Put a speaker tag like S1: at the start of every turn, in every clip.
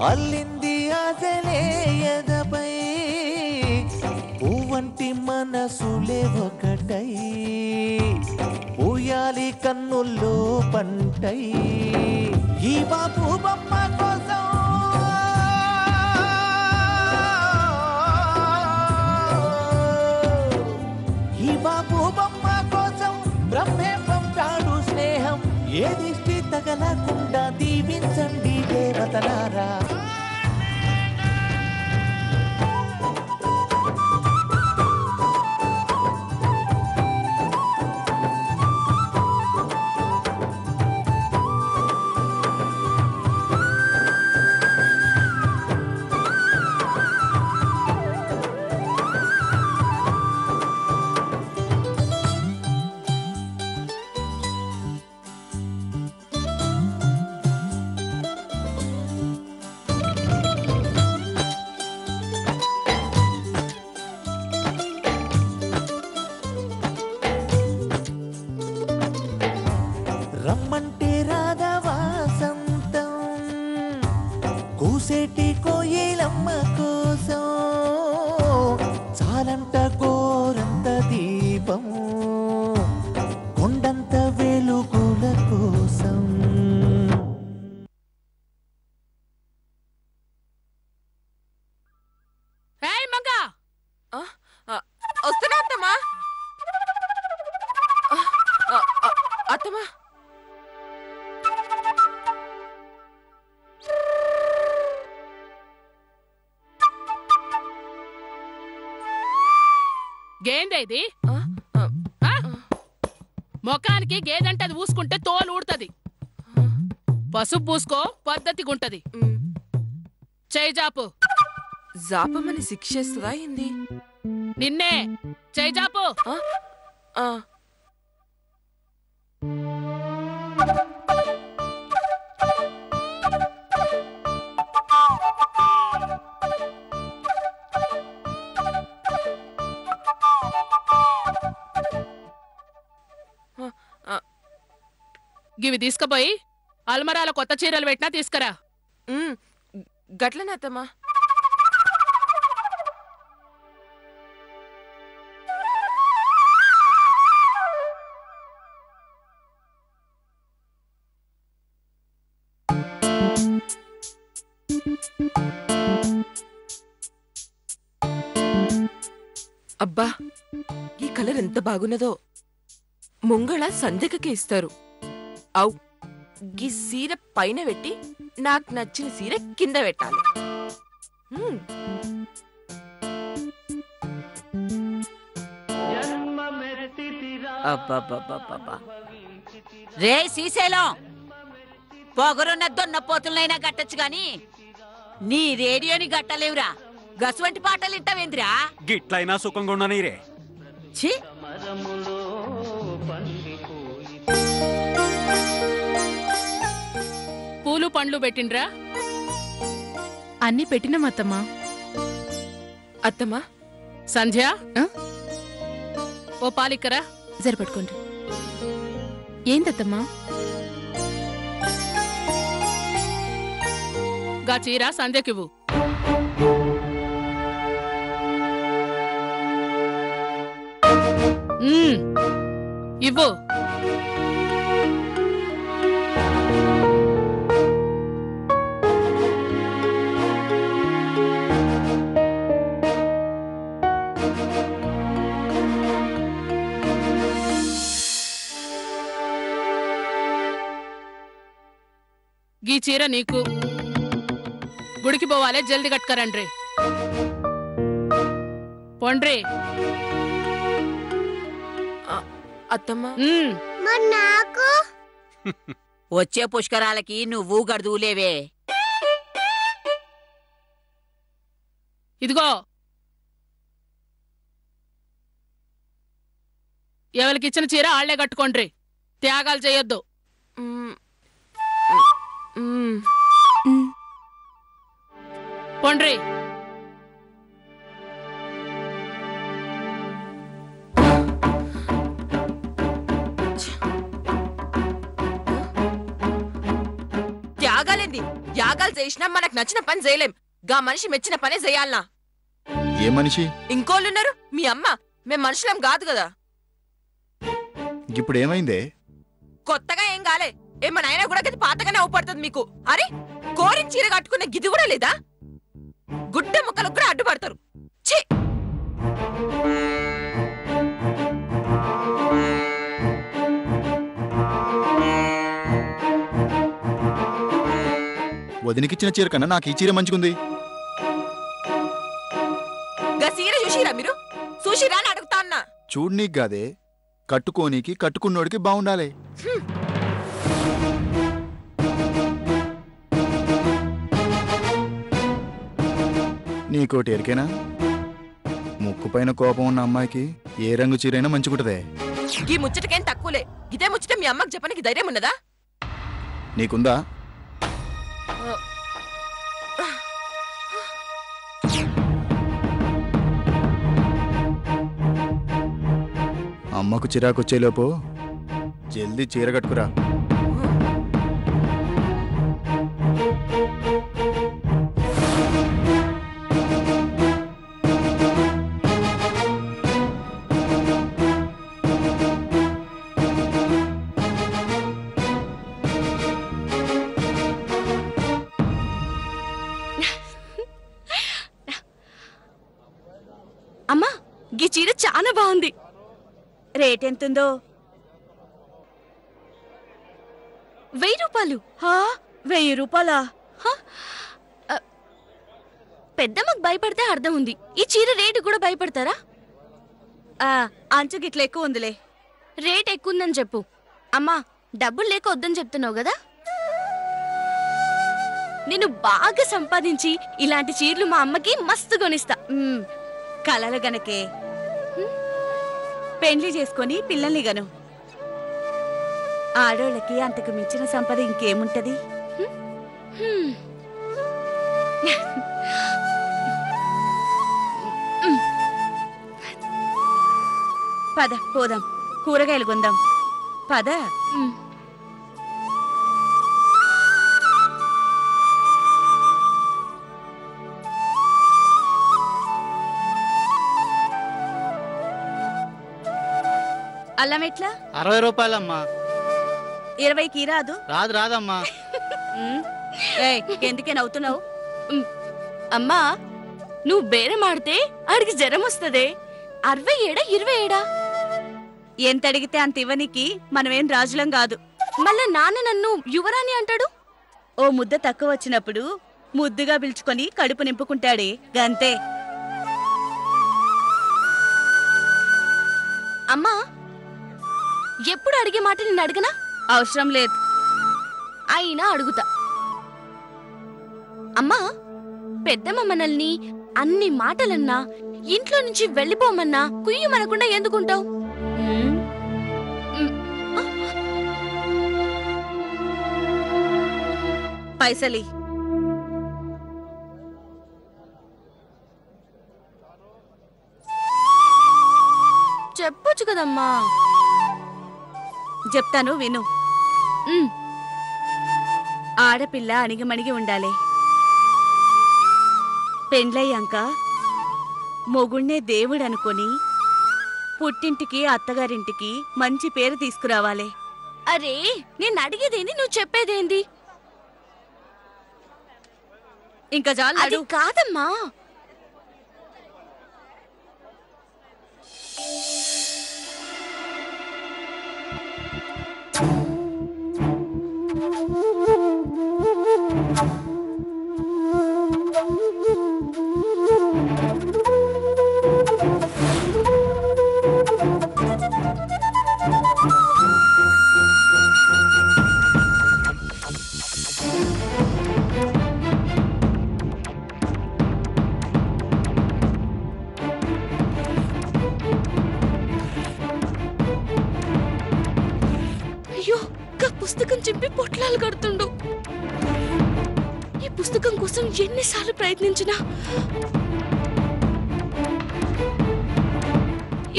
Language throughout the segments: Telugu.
S1: అల్లింది ఆశలే ఎదపై పువ్వంటి మనసులే ఒకటై పూయాలి కన్నుల్లో పంటై ఈ బాపు బొమ్మ కోసం ఈ బాపు బొమ్మ కోసం బ్రహ్మే పంపాడు స్నేహం ఏ దిష్టి తగలకుండా దీవించండి దేవతలారా రమ్మంటే రాధవాసంతం కూసేటి కోయిలమ్మ కోసం చాలంట గోరంత దీపం కొండంత వెలుగుల కోసం
S2: వస్తున్నా అత్తమ్మా అత్తమ్మా
S3: గేందే ఇది మొఖానికి గేదంటే అది ఊసుకుంటే తోలు ఊడుతుంది పసుపు పూసుకో పద్ధతిగుంటది చేయి జాపు
S2: జాపమని శిక్షేస్తుందా ఏంది
S3: నిన్నే చేయి జాపు గివి తీసుకుపోయి అల్మరాల కొత్త చీరలు పెట్టినా తీసుకురా
S2: గట్లనత్తమ్మా అబ్బా ఈ కలర్ ఎంత బాగున్నదో ముంగళ సంధ్యకకే ఇస్తారు అవు గీ సీర పైన పెట్టి నాకు నచ్చిన సీర కింద పెట్టాలి
S4: రే శ్రీశైలం పొగరున్న దొన్న పోతులనైనా గట్టచ్చు గాని నీ రేడియోని గట్టలేవురా గసువంటి పాటలు ఇంటవేంద్రా
S5: గిట్లైనా సుఖంగా ఉండని రే
S4: ఛీ
S3: పూలు పండ్లు పెట్టిండ్రా
S6: అన్ని పెట్టినాం అత్తమ్మా
S2: అత్తమ్మా
S3: సంధ్య ఓ పాలిక్కరా
S6: సరిపెట్టుకోండి ఏందత్తమ్మా
S3: గా చీర సంధ్యకివ్వు ఇవ్వు గీ చీర నీకు గుడికి పోవాలే జల్ది కట్టుకరండ్రి పొండ్రి
S2: అత్తమ్మా
S4: నాకు వచ్చే పుష్కరాలకి నువ్వు గడుదులేవే
S3: ఇదిగో ఎవరికిచ్చిన చీర ఆళ్లే కట్టుకోండ్రి త్యాగాలు చేయొద్దు పొండ్రి
S4: త్యాగాలేంది
S2: యాగాలు చేసినా మనకు నచ్చిన పని చేయలేం. గా మనిషి మెచ్చిన పనే చేయాలనా?
S7: ఏ మనిషి?
S2: ఇంకోళ్ళున్నారు. మీ అమ్మ. మేం మనుషులం కాదు కదా.
S7: ఇప్పుడు ఏమైందే?
S2: కొత్తగా ఏం కాలే. ఏమన్నా అయినా కూడా గది పాతగానే అవుపడుతుంది మీకు. అరే కోరిన చీర కట్టుకునే గిది కూడా లేదా? గుడ్డ ముక్కలకు కూడా అడ్డుపడతారు. ఛీ!
S7: వదినకిచ్చిన చీర కన్నా నాకు ఈ చీర మంచిగుంది.
S2: గా చీర చూసిరా మీరు? చూసిరా అని అడుగుతా అన్నా.
S7: చూడ్నీకి కాదే, కట్టుకోనీకి కట్టుకున్నోడికి బాగుండాలి. నీకోటి ఎరికేనా? ముక్కు పైన కోపం ఉన్న అమ్మాయికి ఏ రంగు చీరైనా మంచిగుంటదే.
S2: ఈ ముచ్చటకేం తక్కువలే. ఇదే ముచ్చట మీ అమ్మకి చెప్పడానికి ధైర్యం ఉన్నదా?
S7: నీకుందా? అమ్మకు చిరాకొచ్చేలోపు జల్దీ చీర కట్టుకురా.
S6: అమ్మా, గీ చీర చాలా బాగుంది.
S8: రేట్ ఎంతుందో?
S6: 1000 రూపాయలు.
S8: 1000 రూపాయలా?
S6: పెద్దమ్మకు భయపడితే అర్థం ఉంది. ఈ చీర రేటు కూడా భయపడతారా?
S8: అంచు గిట్ల ఎక్కువ ఉందిలే.
S6: రేట్ ఎక్కువ ఉందని చెప్పు. అమ్మా, డబ్బులు లేక వద్దని చెప్తున్నావు కదా. నేను బాగా సంపాదించి ఇలాంటి చీరలు మా అమ్మకి మస్తు కొనిస్తా.
S8: కలల గనకే పెండ్లి చేసుకొని పిల్లల్ని గను. ఆడోళ్ళకి అంతకు మించిన సంపద ఇంకేముంటది? పద పోదాం, కూరగాయలు కొందాం. పద. అల్లం ఎట్లా?
S9: 60 రూపాయలమ్మా.
S8: 20కి రాదు?
S9: రాదమ్మా.
S8: ఎందుకే నవ్వుతున్నావు?
S6: అమ్మా, నువ్వు బేరం ఆడితే ఆడికి జ్వరం వస్తదే. 67 27?
S8: ఎంత అడిగితే అంత ఇవ్వనికి మనమేం రాజులం కాదు.
S6: మళ్ళా నాన్న నన్ను యువరాణి అంటాడు.
S8: ఓ ముద్ద తక్కువ వచ్చినప్పుడు ముద్దుగా పిలుచుకొని కడుపు నింపుకుంటాడే, గంతే.
S6: అమ్మా, ఎప్పుడు అడిగే మాట నిన్ను అడగనా?
S8: అవసరం లేదు.
S6: అయినా అడుగుతా. అమ్మా, పెద్దమ్మ మనల్ని అన్ని మాటలన్నా ఇంట్లో నుంచి వెళ్ళిపోమన్నా కుయ్యమనకుండా ఎందుకుంటావు?
S8: పైసలి
S6: చెప్పొచ్చు కదమ్మా.
S8: చెప్తాను విను. ఆడపిల్ల అణిగిమణిగి ఉండాలి. పెండ్లయ్యాక మొగుణ్ణే దేవుడు అనుకొని పుట్టింటికి అత్తగారింటికి మంచి పేరు తీసుకురావాలి.
S6: అరే, నేను అడిగేదేంది, నువ్వు చెప్పేదేంది?
S8: ఇంకా చాలు.
S6: అది కాదమ్మా. పుస్తకం చింపి పొట్లాలు కడుతుండు. ఈ పుస్తకం కోసం ఎన్నిసార్లు ప్రయత్నించినా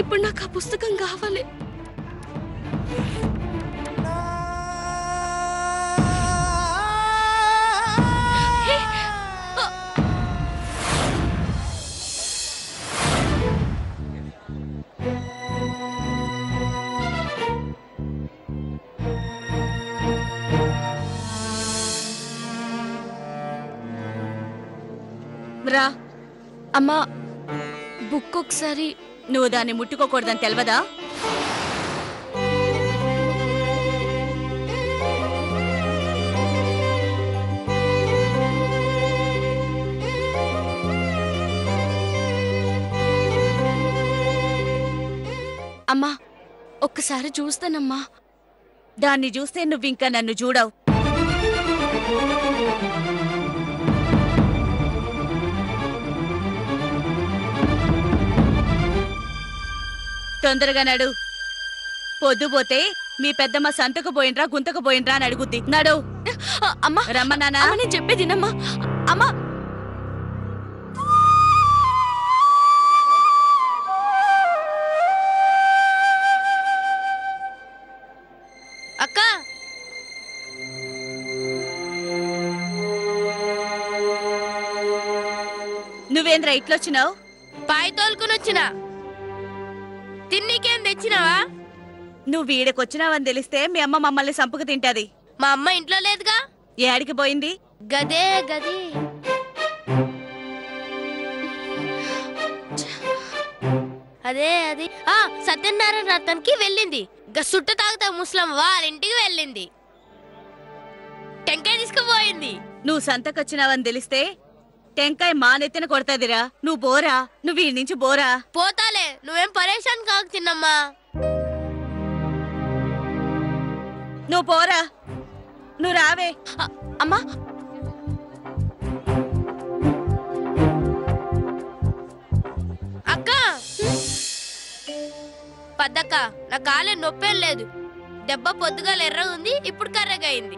S6: ఇప్పుడు నాకు ఆ పుస్తకం కావాలి.
S8: రా.
S6: అమ్మా బుక్ ఒకసారి.
S8: నువ్వు దాన్ని ముట్టుకోకూడదని తెలవదా?
S6: అమ్మా ఒక్కసారి చూస్తానమ్మా.
S8: దాన్ని చూస్తే నువ్వింకా నన్ను చూడవు. తొందరగా నడు. పొద్దుపోతే మీ పెద్దమ్మ సంతకు పోయినరా గుంతకు పోయినరా అని అడుగుద్ది. నడు.
S6: అమ్మా
S8: రమ్మన్నానా?
S6: నేను చెప్పేదినమ్మా. అమ్మా
S9: అక్క
S8: నువ్వేంద్రా ఇట్లొచ్చినావు?
S9: పాయి తోలుకుని వచ్చినా. తిన్నీకేం తెచ్చినావా?
S8: నువ్వు వీడికొచ్చినావని తెలిస్తే మీ అమ్మ మమ్మల్ని సంపుకు తింటాది.
S9: మా అమ్మ ఇంట్లో లేదుగా.
S8: ఏడికి పోయింది?
S9: గదే గదే. అదే అది సత్యనారాయణ రథానికి వెళ్ళింది. సుట్ట తాగుతా ముస్లం వాళ్ళ ఇంటికి వెళ్ళింది. టెంకాయ తీసుకుపోయింది.
S8: నువ్వు సంతకొచ్చినావని తెలిస్తే టెంకాయ మానెత్తిన కొడతాదిరా. నువ్వు బోరా. నువ్వు వీడి నుంచి బోరా.
S9: పోతాలే, నువ్వేం పరేషాన్ కాకు చిన్నమ్మా.
S8: నువ్వు పోరా. నువ్వు రావే.
S6: అమ్మా
S9: అక్క పద్దక్క, నా కాలే నొప్పేం లేదు. దెబ్బ పొద్దుగాల ఎర్రగా ఉంది, ఇప్పుడు కర్రగా అయింది.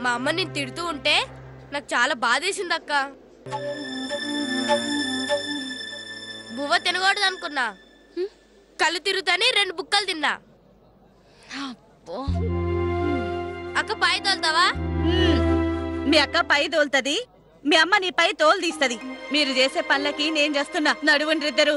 S9: మా అమ్మ నేను తిడుతూ ఉంటే నాకు చాలా బాధేసింది అక్క. బువ్వ తినకూడదు అనుకున్నా. కళ్ళు తిరుగుతాని 2 బుక్కలు తిన్నా. అక్క పాయి తోలుతావా?
S8: మీ అక్క పై తోలుతది, మీ అమ్మ నీ పై తోలు తీస్తది. మీరు చేసే పనులకి నేను చేస్తున్నా. నడువండ్రిద్దరు.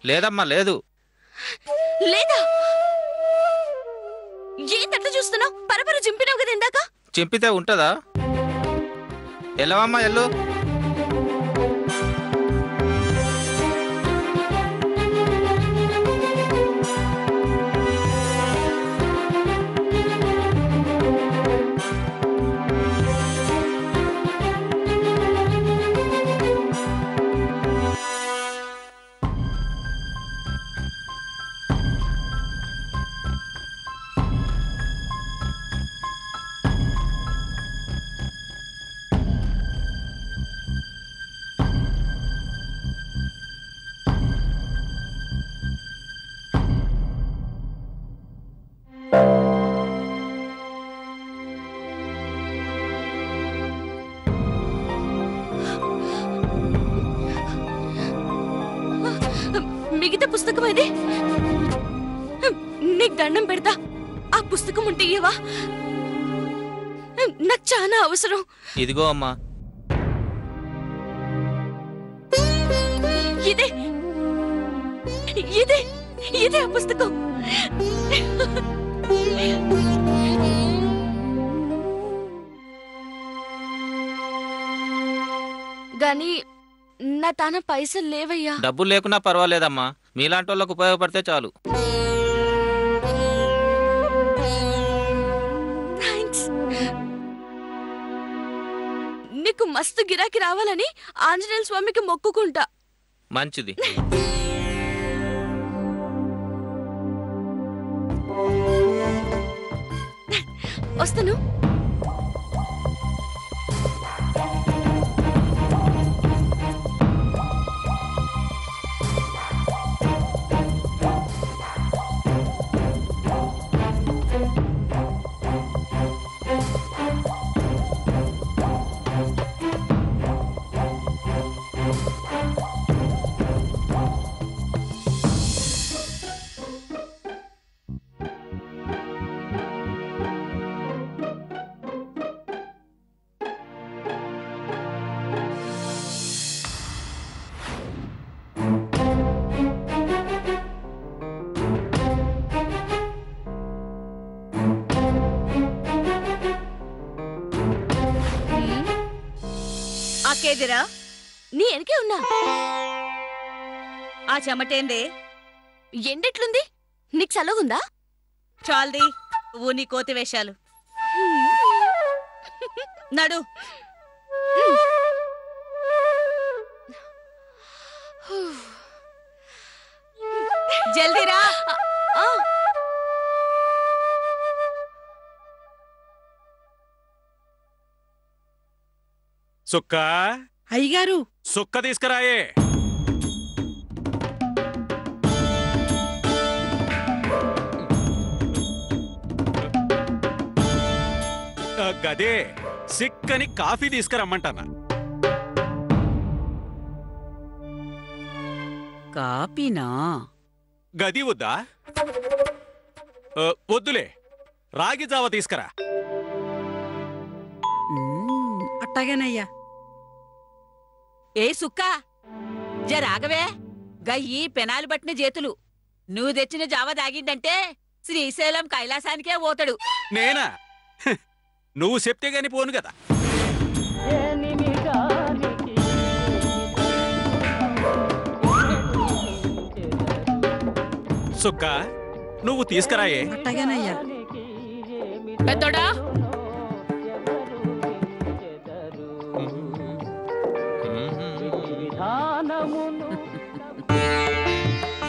S10: లేదమ్మా, లేదు.
S6: లేదా? ఏంటట్లా చూస్తున్నావు? పరపర చింపినావు కదా ఇందాక.
S10: చింపితే ఉంటదా? ఎల్లవమ్మా, ఎల్లు.
S6: పుస్తకం ఇది? నీకు దండం పెడతా, ఆ పుస్తకం ఉంటే ఇయ్యవా? నాకు చాలా అవసరం.
S10: ఇదిగో అమ్మా.
S6: ఇదే ఇదే ఇదే ఆ పుస్తకం. గాని నా తాన పైసలు లేవయ్యా.
S10: డబ్బులు లేకున్నా పర్వాలేదమ్మా, మీలాంటి వాళ్ళకు ఉపయోగపడితే చాలు.
S6: నీకు మస్తు గిరాకీ రావాలని ఆంజనేయ స్వామికి మొక్కుకుంటా.
S10: మంచిది.
S6: వస్తాను.
S8: కేదిరా
S6: నీ వెనకే ఉన్నా.
S8: ఆ చెమటేందే?
S6: ఎండెట్లుంది? నీకు చల్లగుందా?
S8: చాల్ది నువ్వు నీ కోతి వేషాలు. నడు. జల్దీరా.
S5: సుక్క
S11: అయ్యగారు,
S5: సుక్క తీసుకురాయే. గదే సిక్కని కాఫీ తీసుకురమ్మంటానా?
S4: కాపీనా?
S5: గది వద్దా? వద్దులే, రాగి జావ తీసుకురా.
S11: అట్టగానయ్యా.
S4: ఏ సుక్కా, జరాగవే. గయ్యి పెనాలు పట్టిన చేతులు. నువ్వు తెచ్చిన జావ దాగిందంటే శ్రీశైలం కైలాసానికే పోతాడు.
S5: నేనా? నువ్వు చెప్తే గాని పోను కదా. సుక్క నువ్వు తీసుకురాయే.
S11: అట్టగానయ్యా.
S3: పెద్దోడా,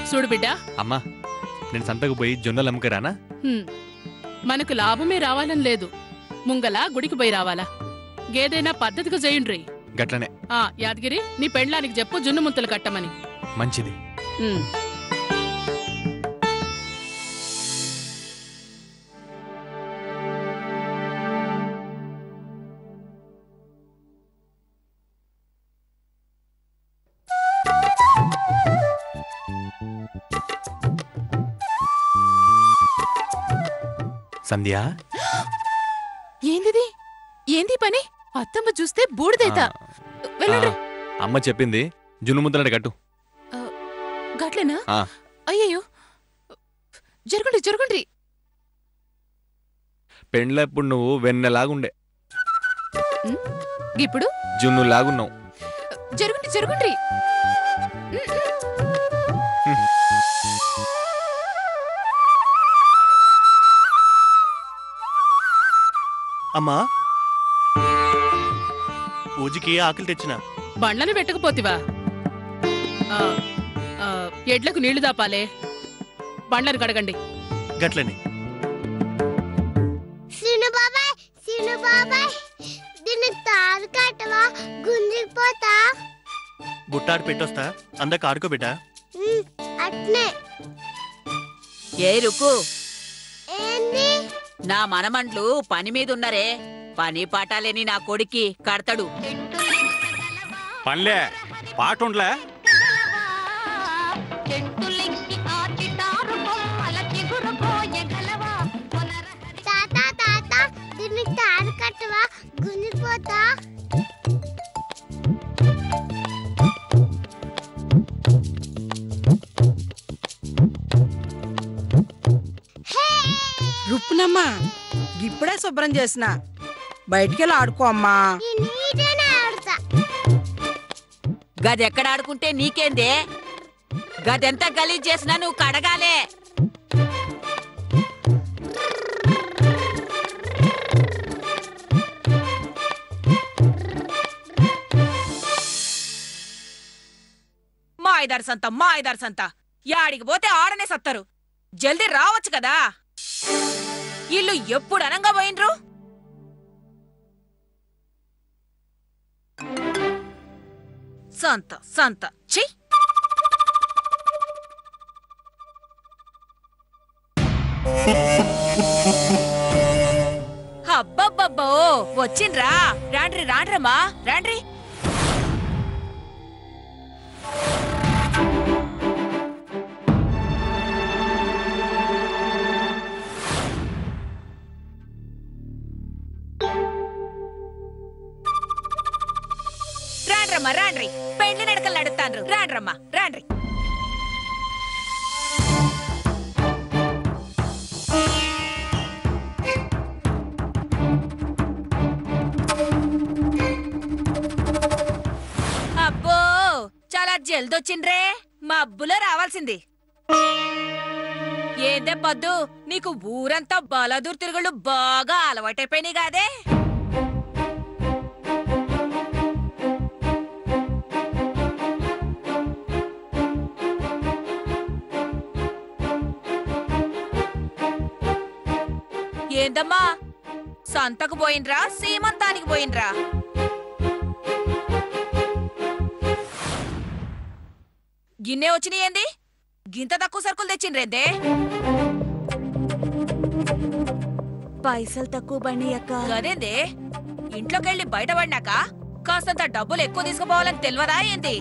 S3: చూడు బిడ్డ.
S12: అమ్మా, నేను సంతకు పోయి జొన్నలు అమ్ముకరానా?
S3: మనకు లాభమే రావాలని లేదు, ముంగల గుడికి పోయి రావాలా. గేదైనా పద్ధతిగా చేయండ్రి.
S12: గట్లనే.
S3: యాదగిరి, నీ పెండ్లానికి చెప్పు జున్ను ముంతలు కట్టమని.
S12: మంచిది. సంధ్యా,
S2: ఏందిది? ఏంది పని? అత్తమ్మ చూస్తే బూడిదైతా. వెళ్ళండి.
S12: అమ్మ చెప్పింది జున్ను ముద్దలంటే కట్టు.
S2: గట్లేనా? అయ్యయ్యో, జరుగుండి జరుగుండ్రి.
S12: పెండ్లప్పుడు నువ్వు వెన్నెలాగుండే,
S2: ఇప్పుడు
S12: జున్ను లాగున్నావు.
S2: జరుగుండి జరుగుండ్రి.
S13: అమ్మా, పూజకి ఆకలి తెచ్చిన.
S3: బండ్లను పెట్టకపోతివా? ఎడ్లకు నీళ్లు దాపాలే, బండ్లను కడగండి.
S13: గట్లని.
S14: సీను బాబాయ్, సీను బాబాయ్, దీన్ని తారు కట్టవా? గుంజిపోతా.
S13: బుట్టాడు పెట్టొస్తా, అందక ఆడుకోబెట్టా.
S14: అట్నే.
S4: ఏ రుక్కు,
S14: ఏంది?
S4: నా మనమండ్లు పని మీద ఉన్నరే. పని పాటాలేని నా కొడుక్కి కడతాడు.
S5: పనిలే పాటుండ్లే.
S11: రుప్పునమ్మా ఇప్పుడే శుభ్రం చేసిన బయటికెళ్ళి ఆడుకో అమ్మా.
S4: గదెక్కడ ఆడుకుంటే నీకేందే? గదెంత గలీజ్ చేసినా నువ్వు కడగాలే. మాయిదారు సంత యాడికి పోతే ఆడనే సత్తరు. జల్దీ రావచ్చు కదా. ఇల్లు ఎప్పుడు అనంగా పోయినరు? సంత సంత ఛీ! అబ్బబ్బబ్బో వచ్చిండ్రా. రాండ్రి రాండ్రమ్మా రాండ్రి. రాండ్రమ్మా రాండ్రి. పెండ్లి నడకలు నడుతాండ్రు. రాండ్రమ్మా రాండ్రి. అబ్బో చాలా జల్దొచ్చిండ్రే. మబ్బులో రావాల్సింది. ఏందే పద్దు, నీకు ఊరంతా బలదూర్ తిరుగుళ్ళు బాగా అలవాటైపోయినాయి కాదే? ఏందమ్మా సంతకు పోయినరా సీమంతానికి పోయినరా? గిన్నె వచ్చినాయి ఏంది? గింత తక్కువ సరుకులు తెచ్చిండ్రేందే?
S8: పైసలు తక్కువ బండి అక్క.
S4: అదేందే ఇంట్లోకెళ్ళి బయటపడినాక కాస్తంత డబ్బులు ఎక్కువ తీసుకుపోవాలని తెలియదా ఏంది?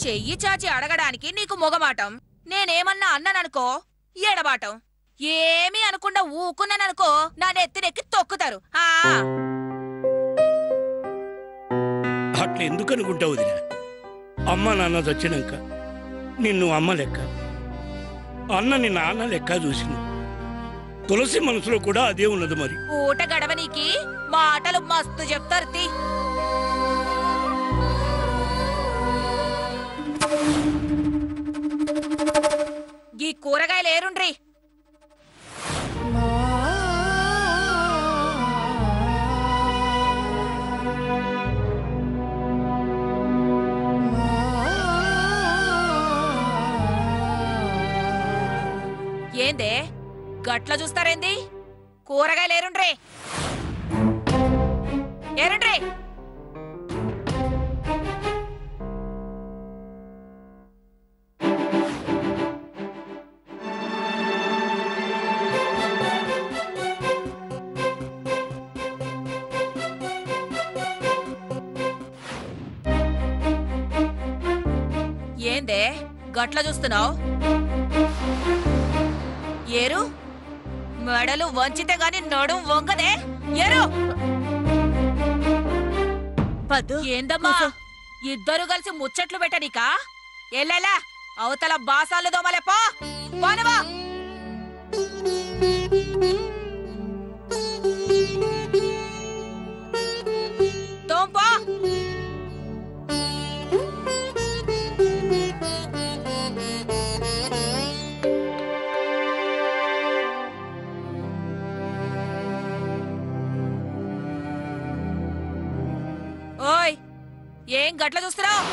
S4: చెయ్యి చాచి అడగడానికి నీకు మొగమాటం. నేనేమన్నా అన్నాననుకో ఎడబాటం. ఏమీ అనకుండా ఊకున్నాననుకో నా నెత్తినెక్కి తొక్కుతారు.
S15: అట్లా ఎందుకు అనుకుంటావు వదినా? అమ్మ నాన్న చచ్చినాక నిన్ను అమ్మ లెక్క, అన్న నిన్న నాన్న లెక్క చూసింది. తులసి మనసులో కూడా అదే ఉన్నది. మరి
S4: ఊట గడవనీకి మాటలు మస్తు చెప్తారు. ఈ కూరగాయలు ఏరుండ్రి. ఏందే గట్ల చూస్తారేంది? కూరగాయలు ఏరుండ్రి ఏరుండ్రి. ఏందే గట్ల చూస్తున్నావు? ఏరు. మెడలు వంచితే గాని నడుం వంగదే. ఏరు. ఏందమ్మా ఇద్దరు కలిసి ముచ్చట్లు పెట్టనికా? ఎల్లెలా అవతల బాసాలు దోమలే పో. పోనవా. తోంపో. ఓయ్ ఏం గట్ల చూస్తున్నావు?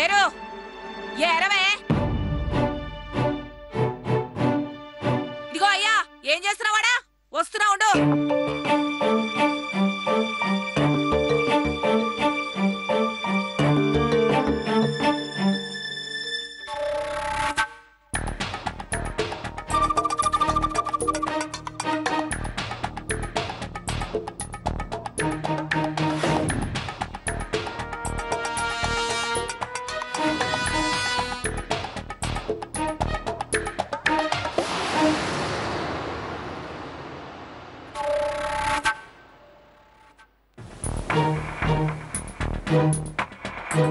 S4: ఏరు ఏరవే. ఇదిగో అయ్యా ఏం చేస్తున్నావాడా? వస్తున్నా ఉండు.
S8: ఏరు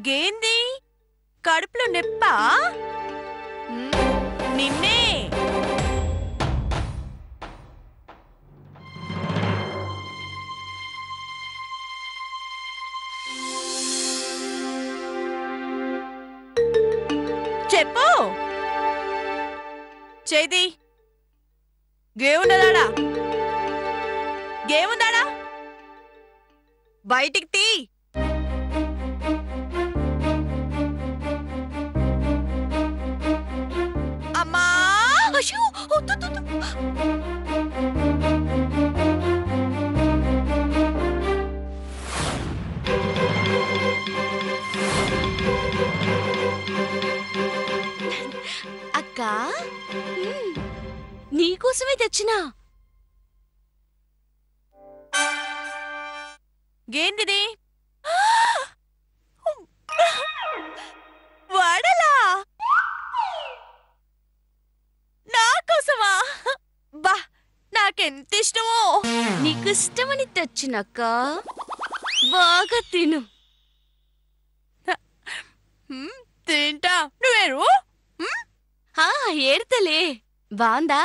S8: గేంది కడుపులో నెప్పా నిన్నే చెప్పు చేది గేవుండదాడా గేవుందాడా బయటికి తీ అమ్మా అయ్యో, వద్దు, వద్దు, వద్దు.
S6: అక్క నీకోసమే తెచ్చినా.
S8: గేందిది వాడలా నా కోసమా? బా నాకెంత ఇష్టమో.
S6: నీకు ఇష్టమని తెచ్చినక్క బాగా తిను.
S8: తింటా నువ్వేరు
S6: ఏడతలే బాందా